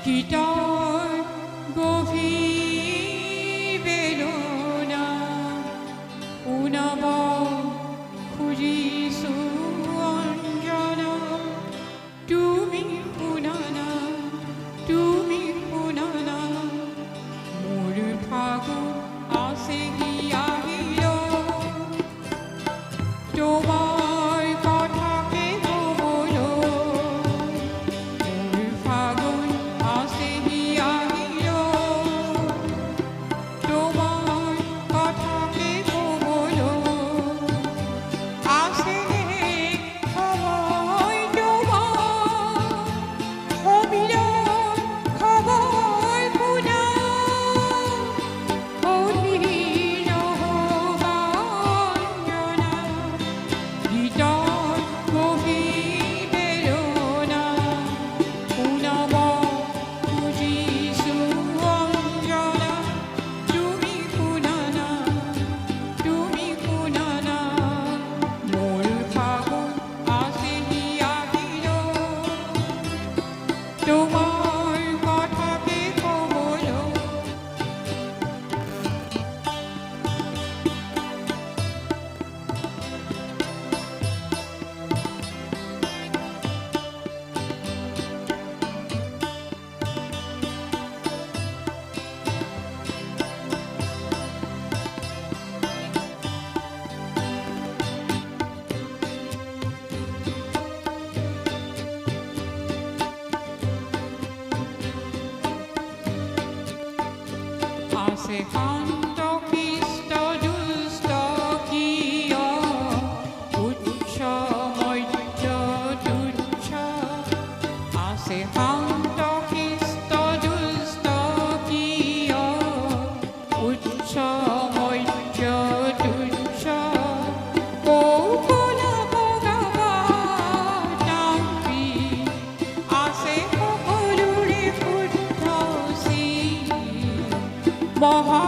গীতৰ গভীৰ বেদনা শুনাব খুজিছোঁ অঞ্জনা, তুমি শুনা না, তুমি শুনা না, মোৰ ফাগুন আছেহি আহিল, তোমাৰ কথাকে ক'বলৈ। মোৰ ফাগুন আছেহি আহিল, তোমাৰ কথাকে ক'বলৈ। আছেনে সময় তোমাৰ সমিলন খবৰ শুনা, অধীৰ নহ'বা অঞ্জনা, গীতৰ গভীৰ বেদনা শুনাব খুজিছোঁ অঞ্জনা, তুমি শুনা না, তুমি শুনা না, মোৰ ফাগুন আছেহি আহিল, তোমাৰ কথাকে ক'বলৈ। আছে শান্ত শিষ্ট দুষ্ট কিয়, উচ্চ মধ্য তুচ্ছ। আছে শান্ত শিষ্ট দুষ্ট কিয়, উচ্চ মধ্য তুচ্ছ। কৌশল বগাবা তাম্পি, আছে সকলোৰে শুদ্ধ চিন। মহা